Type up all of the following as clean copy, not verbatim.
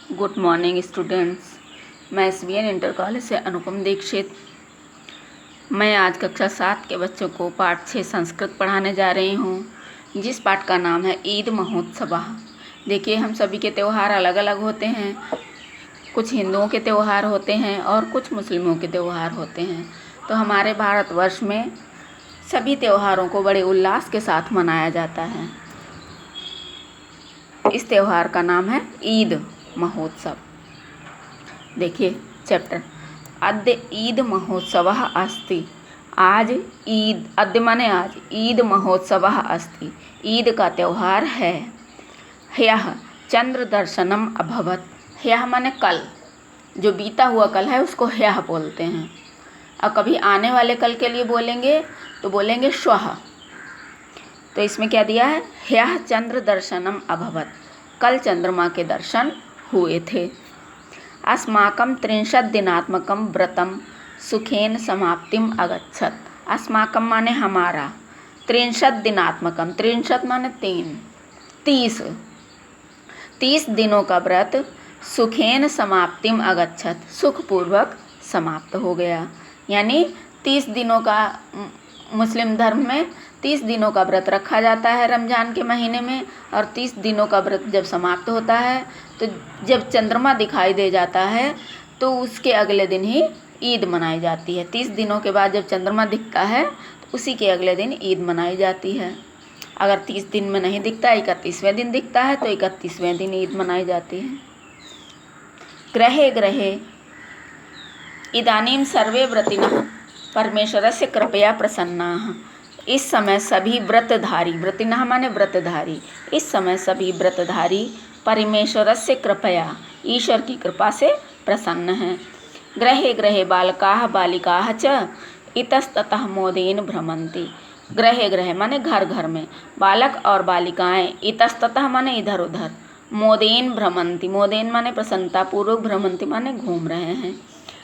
Good morning students. मैं SBN inter college से अनुपम दीक्षित। मैं आज कक्षा 7 के बच्चों को पाठ 6 संस्कृत पढ़ाने जा रही हूँ, जिस पाठ का नाम है ईद महोत्सव। देखिए, हम सभी के त्यौहार अलग अलग होते हैं। कुछ हिंदुओं के त्यौहार होते हैं और कुछ मुस्लिमों के त्यौहार होते हैं। तो हमारे भारतवर्ष में सभी त्योहारों को बड़े उल्लास के साथ मनाया जाता है। इस त्यौहार का नाम है ईद महोत्सव। देखिए चैप्टर, अद्य ईद महोत्सव अस्ति। आज ईद, अद्य माने आज, ईद महोत्सव अस्ति, ईद का त्यौहार है। ह्यः चंद्र दर्शनम अभवत। ह्यः माने कल, जो बीता हुआ कल है उसको ह्यः बोलते हैं। और कभी आने वाले कल के लिए बोलेंगे तो बोलेंगे श्वः। तो इसमें क्या दिया है? ह्यः चंद्र दर्शनम अभवत, कल चंद्रमा के दर्शन हुए थे। अस्माकं 30 दिनात्मकं व्रतं सुखेन समाप्तिम अगच्छत। अस्माकं माने हमारा, 30 दिनात्मकम, 30 माने 3, 30 दिनों का व्रत सुखेन समाप्तिम अगच्छत, सुखपूर्वक समाप्त हो गया। यानी 30 दिनों का, मुस्लिम धर्म में 30 दिनों का व्रत रखा जाता है रमज़ान के महीने में। और 30 दिनों का व्रत जब समाप्त होता है तो जब चंद्रमा दिखाई दे जाता है तो उसके अगले दिन ही ईद मनाई जाती है। 30 दिनों के बाद जब चंद्रमा दिखता है तो उसी के अगले दिन ईद मनाई जाती है। अगर 30 दिन में नहीं दिखता, 31वें दिन दिखता है तो 31वें दिन ईद मनाई जाती है। ग्रहे ग्रहे इदानीं सर्वे व्रतिनः परमेश्वरस्य कृपया प्रसन्नाः। इस समय सभी व्रतधारी, व्रतिनः माने व्रतधारी, इस समय सभी व्रतधारी परमेश्वरस्य कृपया, ईश्वर की कृपा से प्रसन्न हैं। ग्रहे ग्रहे बालकाः बालिकाः च इतस्ततः मोदेन भ्रमन्ति। ग्रहे ग्रहे माने घर घर में, बालक और बालिकाएं, इतस्ततः माने इधर उधर, मोदेन भ्रमन्ति, मोदेन माने प्रसन्नता पूर्वक, भ्रमन्ति माने घूम रहे हैं।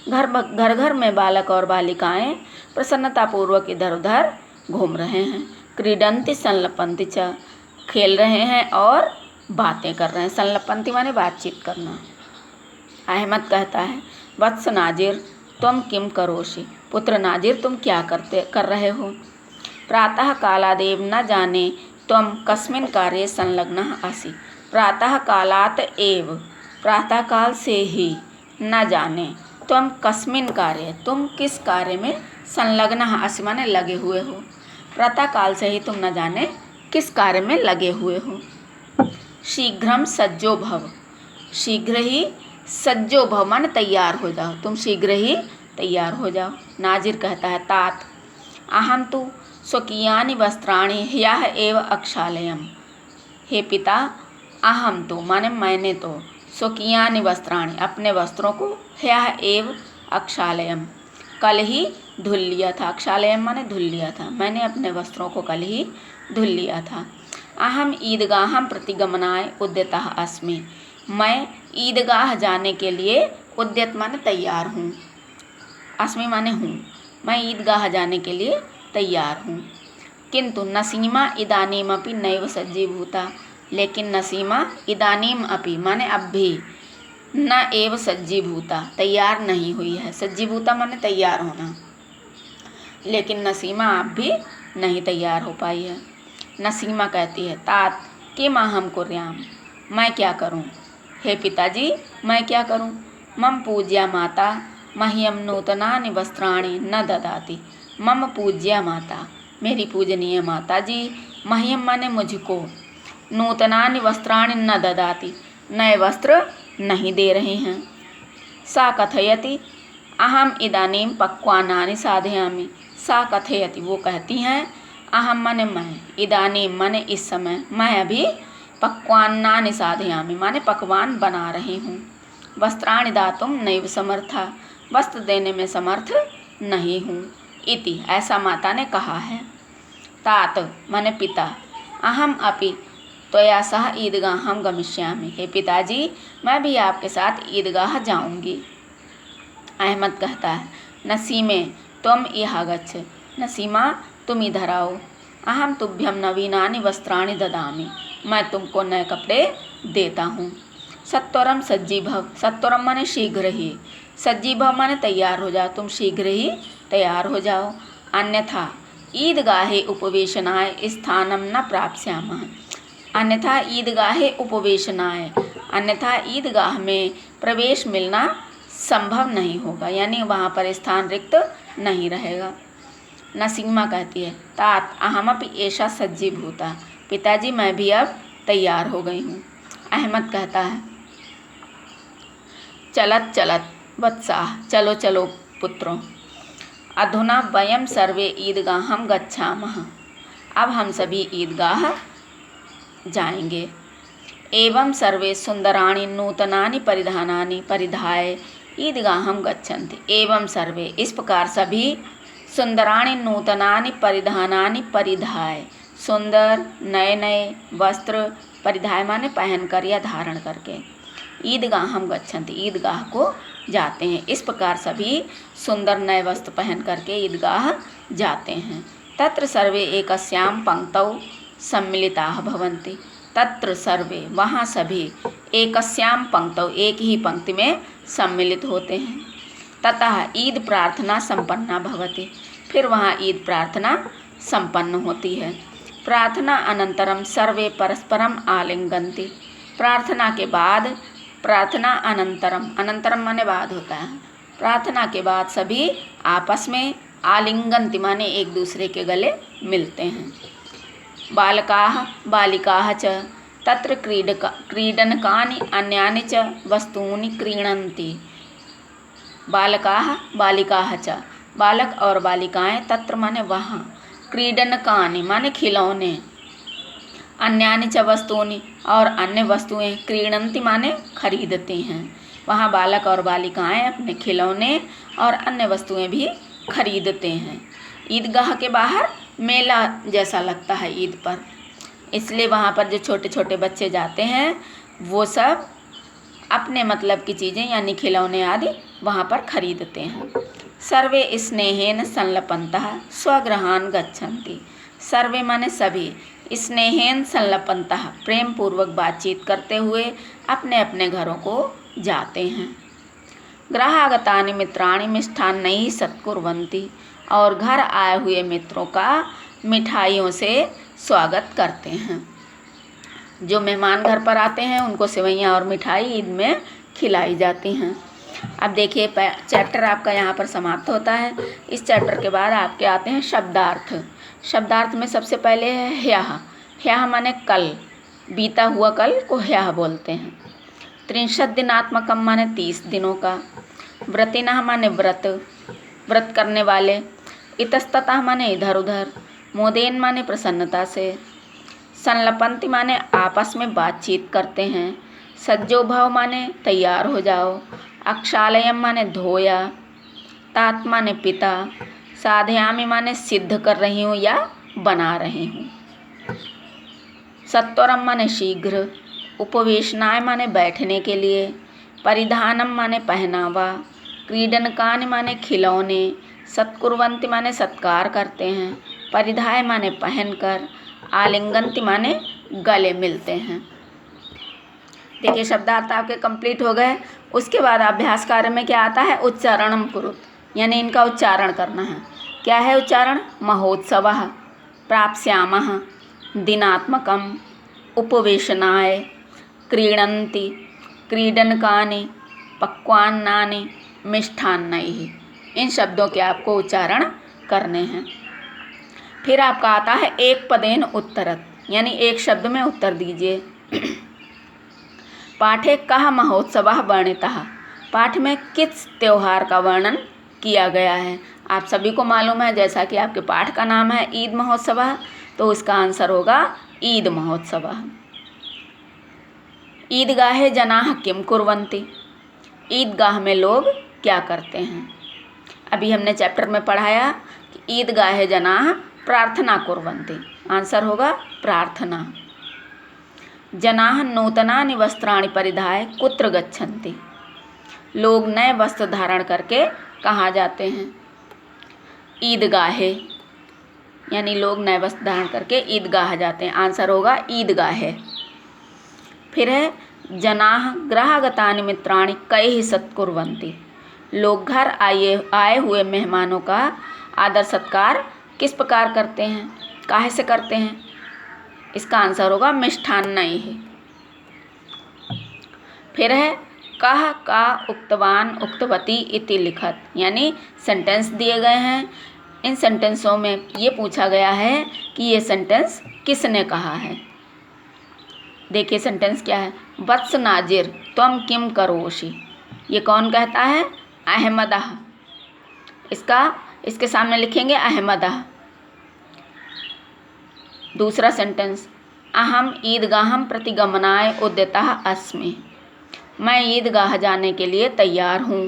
घर घर में बालक और बालिकाएं प्रसन्नतापूर्वक इधर उधर घूम रहे हैं। क्रीडन्ति संलपन्ति च, खेल रहे हैं और बातें कर रहे हैं। संलपन्ति माने बातचीत करना। अहमद कहता है, वत्स नाजिर तुम किम करोषि। पुत्र नाजिर, तुम क्या कर रहे हो। प्रातः कालादेव न जाने तुम कस्मिन कार्ये संलग्नः असि। प्रातः कालात एव, प्रातः काल से ही, न जाने तुम कस्मिन कार्य, तुम किस कार्य में, संलग्नः असि माने लगे हुए हो। प्रातः काल से ही तुम न जाने किस कार्य में लगे हुए हो। शीघ्रम सज्जो भव, शीघ्र ही सज्जो भव माने तैयार हो जाओ, तुम शीघ्र ही तैयार हो जाओ। नाजिर कहता है, तात अहम तु स्वकीयानि वस्त्राणि ह्यः एव अक्षालयम्। हे पिता, अहम तो माने मैंने तो, स्वकीयानि वस्त्राणि अपने वस्त्रों को, ह्यः एव अक्षालयम् कल ही धुल लिया था। अक्षालयम माने धुल लिया था, मैंने अपने वस्त्रों को कल ही धुल लिया था। अहम ईदगाहम प्रतिगमनाय उद्यतः अस्मि। मैं ईदगाह जाने के लिए, उद्यत माने तैयार हूँ, अस्मि माने हूँ, मैं ईदगाह जाने के लिए तैयार हूँ। किंतु नसीमा इदानीमपि नैव सज्जीभूता, लेकिन नसीमा इदानीम अपि माने अब भी, न एव सज्जीभूता तैयार नहीं हुई है। सज्जीभूता माने तैयार होना, लेकिन नसीमा आप भी नहीं तैयार हो पाई है। नसीमा कहती है, तात किम अहम कुर्याम, मैं क्या करूं। हे पिताजी, मैं क्या करूं। मम पूज्या माता मह्यम नूतनानि वस्त्राणि न ददाति। मम पूज्या माता, मेरी पूजनीय माता जी, मह्यम माने मुझको, नूतनानि वस्त्राणि न ददाति, नए वस्त्र नहीं दे रहे हैं। सा कथयति अहम इदानीं पक्वान्नानि साधयामि। सा कथयति, वो कहती हैं, अहम माने मैं, इदानीं माने इस समय, मैं अभी, पक्वान्नानि साधयामि माने पकवान बना रही हूँ। वस्त्राणि दातुं नैव समर्था, वस्त्र देने में समर्थ नहीं हूँ। इति, ऐसा माता ने कहा है। तात माने पिता, अहम अपि त्वया सह ईदगाहं गमिष्यामि। हे पिताजी, मैं भी आपके साथ ईदगाह जाऊंगी। अहमद कहता है, नसीमे तुम यहाँ गच्छ, नसीमा तुम इधर आओ। अहम तुभ्यम नवीनानि वस्त्राणि ददामि, मैं तुमको नए कपड़े देता हूँ। सत्वरम सज्जीभव, सत्वरम माने शीघ्र ही, सज्जीभव माने तैयार हो जाओ, तुम शीघ्र ही तैयार हो जाओ। अन्यथा ईदगाहे उपवेशनाय स्थानम न प्राप्स्यामः, अन्यथा ईदगाहे उपवेशनाय, अन्यथा ईदगाह में प्रवेश मिलना संभव नहीं होगा, यानी वहाँ पर स्थान रिक्त नहीं रहेगा। नसीमा कहती है तात अहमपि एषा सज्जीभूता, पिताजी मैं भी अब तैयार हो गई हूँ। अहमद कहता है चलत चलत वत्साः, चलो चलो पुत्रों, अधुना वयं सर्वे ईदगाहं गच्छामः, अब हम सभी ईदगाह जाएंगे। एवं सर्वे सुंदराणि नूतनानि परिधानानि परिधाय ईदगाहं गच्छन्ति, एवं सर्वे इस प्रकार सभी सुंदराणि नूतनानि परिधानानि परिधाय, सुंदर नए नए वस्त्र, परिधाय माने पहनकर या धारण करके, ईदगाहं गच्छन्ति ईदगाह को जाते हैं। इस प्रकार सभी सुंदर नए वस्त्र पहन करके ईदगाह जाते हैं। तत्र सर्वे एकस्यां पंक्तौ सम्मिलिताः भवन्ति, तत्र सर्वे वहाँ सभी एकस्यां पंक्तौ एक ही पंक्ति में सम्मिलित होते हैं। ततः ईद प्रार्थना संपन्ना भवति, फिर वहाँ ईद प्रार्थना संपन्न होती है। प्रार्थना अनंतरम सर्वे परस्परम आलिंगन्ति, प्रार्थना के बाद, प्रार्थना अनंतरम, अनंतरम माने बाद होता है, प्रार्थना के बाद सभी आपस में आलिंगन्ति माने एक दूसरे के गले मिलते हैं। बालकाः बालिकाः च तत्र क्रीडनकानि अन्यानि च वस्तूनि क्रीणन्ति, बालकाः बालिकाः च, बालक और बालिकाएं, तत्र माने वहाँ, क्रीडनकानि माने खिलौने, अन्यानि च वस्तूनि और अन्य वस्तुएं, क्रीणन्ति माने खरीदती हैं, वहाँ बालक और बालिकाएं अपने खिलौने और अन्य वस्तुएं भी खरीदते हैं। ईदगाह के बाहर मेला जैसा लगता है ईद पर, इसलिए वहाँ पर जो छोटे छोटे बच्चे जाते हैं वो सब अपने मतलब की चीज़ें यानी खिलौने आदि वहाँ पर खरीदते हैं। सर्वे स्नेहेन संलपन्तः स्वगृहान् गच्छन्ति, सर्वे माने सभी, स्नेहेन संलपन्तः प्रेम पूर्वक बातचीत करते हुए अपने अपने घरों को जाते हैं। गृहागतानि मित्राणि मिष्ठान्नैः सत्कुर्वन्ति, और घर आए हुए मित्रों का मिठाइयों से स्वागत करते हैं। जो मेहमान घर पर आते हैं उनको सेवइयाँ और मिठाई ईद में खिलाई जाती हैं। अब देखिए चैप्टर आपका यहाँ पर समाप्त होता है। इस चैप्टर के बाद आपके आते हैं शब्दार्थ। शब्दार्थ में सबसे पहले है ह्यः, ह्यः माने कल, बीता हुआ कल को ह्यः बोलते हैं। 63 दिनात्मकम माने 30 दिनों का। व्रतिनः माने व्रत, व्रत करने वाले। इतस्ततः माने इधर उधर। मोदेन माने प्रसन्नता से। संलपन्ति माने आपस में बातचीत करते हैं। सज्जो भव माने तैयार हो जाओ। अक्षालयम माने धोया। तात माने पिता। साधयामि माने सिद्ध कर रही हूँ या बना रही हूँ। सत्वरम माने शीघ्र। उपवेशनाय माने बैठने के लिए। परिधानम माने पहनावा। क्रीडनकानि माने खिलौने। सत्कुर्वन्ति माने सत्कार करते हैं। परिधाय माने पहनकर। आलिंगन्ति माने गले मिलते हैं। देखिए शब्दार्थ आपके कंप्लीट हो गए। उसके बाद अभ्यास कार्य में क्या आता है, उच्चारणम कुरुत, यानी इनका उच्चारण करना है। क्या है उच्चारण? महोत्सवः, प्राप्स्यामः, दिनात्मकम, उपवेशनाय, क्रीडन्ति, क्रीडनकानि, पक्वान्नानि, मिष्ठान्नैः। इन शब्दों के आपको उच्चारण करने हैं। फिर आपका आता है एक पदेन उत्तरत, यानी एक शब्द में उत्तर दीजिए। पाठे कः महोत्सवः वर्णितः, पाठ में किस त्यौहार का वर्णन किया गया है। आप सभी को मालूम है, जैसा कि आपके पाठ का नाम है ईद महोत्सवः, तो इसका आंसर होगा ईद महोत्सवः। ईदगाहे जनाः किं कुर्वन्ति, ईदगाह में लोग क्या करते हैं। अभी हमने चैप्टर में पढ़ाया कि ईदगाहे जनाः प्रार्थना कुर्वन्ति, आंसर होगा प्रार्थना। जनाः नूतनानि वस्त्राणि परिधाय कुत्र गच्छन्ति, लोग नए वस्त्र धारण करके कहाँ जाते हैं। ईदगाहे, यानी लोग नए वस्त्र धारण करके ईदगाह जाते हैं, आंसर होगा ईदगाहे। फिर है जनाः गृहागतानि मित्राणि कैः सत्कुर्वन्ति। लोग घर आए हुए मेहमानों का आदर सत्कार किस प्रकार करते हैं, काहे से करते हैं। इसका आंसर होगा मिष्ठान्नैः। फिर है कः का उक्तवान उक्तवती इति लिखत, यानी सेंटेंस दिए गए हैं। इन सेंटेंसों में ये पूछा गया है कि ये सेंटेंस किसने कहा है। देखिए सेंटेंस क्या है। वत्स नाजिर त्वं किम करोषि, ये कौन कहता है, अहमदः। इसके सामने लिखेंगे अहमदः। दूसरा सेंटेंस, अहम ईदगाहम प्रति गमनाय उद्यतः अस्मि, मैं ईदगाह जाने के लिए तैयार हूँ।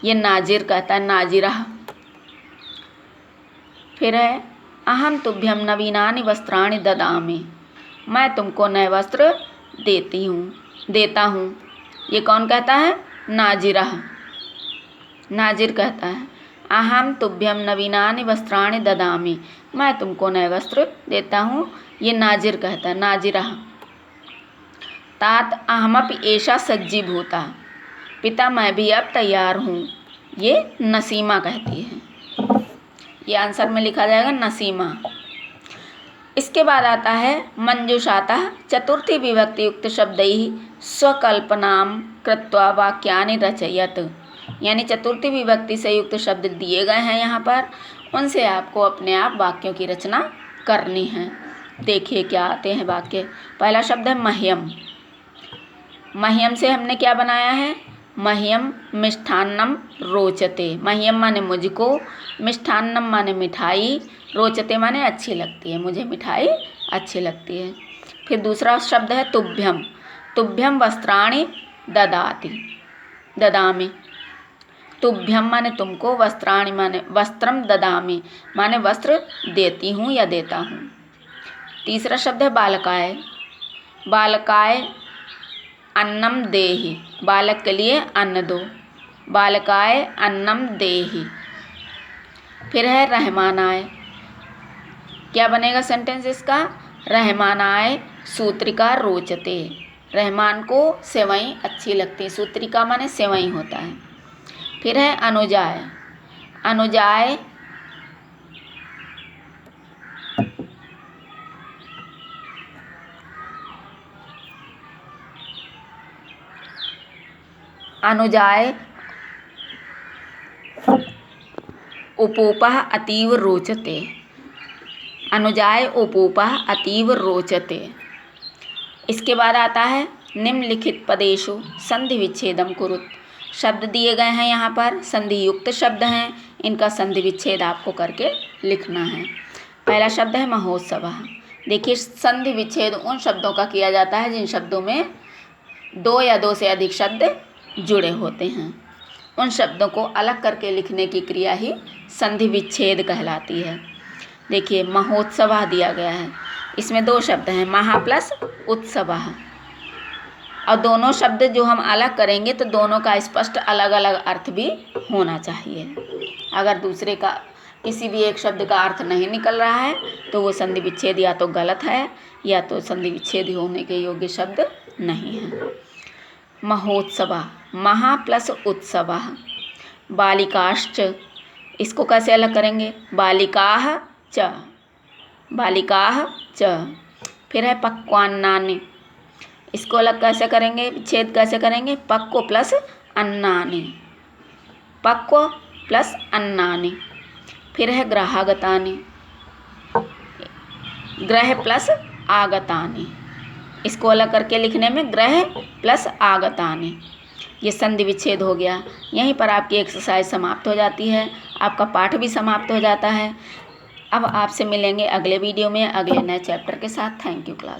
ये नाजिर कहता है, नाजिरह। फिर है अहम तुभ्यम नवीनानि वस्त्राणि ददामि, मैं तुमको नए वस्त्र देता हूँ। ये कौन कहता है, नाजिरह। नाजिर कहता है अहम तुभ्यम नवीनानि वस्त्राणि ददामि, मैं तुमको नए वस्त्र देता हूँ। ये नाजिर कहता है, नाजिरह। तात अहमपि एषा सज्जीभूता, पिता मैं भी अब तैयार हूँ। ये नसीमा कहती है। ये आंसर में लिखा जाएगा नसीमा। इसके बाद आता है मंजूषातः चतुर्थी विभक्ति युक्त शब्दैः स्वकल्पनां कृत्वा वाक्यानि रचयत, यानी चतुर्थी विभक्ति से युक्त शब्द दिए गए हैं यहाँ पर, उनसे आपको अपने आप वाक्यों की रचना करनी है। देखिए क्या आते हैं वाक्य। पहला शब्द है मह्यम। मह्यम से हमने क्या बनाया है, मह्यम मिष्ठान्नम रोचते। मह्यम माने मुझको, मिष्ठान्नम माने मिठाई, रोचते माने अच्छी लगती है, मुझे मिठाई अच्छी लगती है। फिर दूसरा शब्द है तुभ्यम। तुभ्यम वस्त्राणि ददामि। तुभ्यम माने तुमको, वस्त्राणि माने वस्त्रम, ददामि माने वस्त्र देती हूँ या देता हूँ। तीसरा शब्द है बालकाय। बालकाय अन्नम देहि, बालक के लिए अन्न दो। बालकाय अन्नम देहि। फिर है रहमानाय। क्या बनेगा सेंटेंस इसका, रहमानाय सूत्रिका रोचते, रहमान को सेवई अच्छी लगती। सूत्रिका माने सेवई होता है। फिर है अनुजाय। अनुजाय अनुजाय उपूपः अतीव रोचते। अनुजाय उपूपः अतीव रोचते। इसके बाद आता है निम्नलिखित पदेषु संधि विच्छेदम कुरुत। शब्द दिए गए हैं यहाँ पर, संधि युक्त शब्द हैं, इनका संधि विच्छेद आपको करके लिखना है। पहला शब्द है महोत्सवः। देखिए संधि विच्छेद उन शब्दों का किया जाता है जिन शब्दों में दो या दो से अधिक शब्द जुड़े होते हैं। उन शब्दों को अलग करके लिखने की क्रिया ही संधि विच्छेद कहलाती है। देखिए महोत्सवः दिया गया है, इसमें दो शब्द हैं, महा प्लस उत्सवः, और दोनों शब्द जो हम अलग करेंगे तो दोनों का स्पष्ट अलग अलग अर्थ भी होना चाहिए। अगर दूसरे का किसी भी एक शब्द का अर्थ नहीं निकल रहा है तो वो संधि विच्छेद या तो गलत है या तो संधि विच्छेद होने के योग्य शब्द नहीं है। महोत्सवः, महा प्लस उत्सवः। बालिकाश्च, इसको कैसे अलग करेंगे, बालिकाः च, बालिकाः च। फिर है पक्वान्नानि, इसको अलग कैसे करेंगे, विच्छेद कैसे करेंगे, पक्व प्लस अन्नानि, पक्व प्लस अन्नानि। फिर है ग्रहागतानि, ग्रह प्लस आगतानि, इसको अलग करके लिखने में ग्रह प्लस आगतानि। ये संधि विच्छेद हो गया। यहीं पर आपकी एक्सरसाइज समाप्त हो जाती है, आपका पाठ भी समाप्त हो जाता है। अब आपसे मिलेंगे अगले वीडियो में अगले नए चैप्टर के साथ। Thank you class.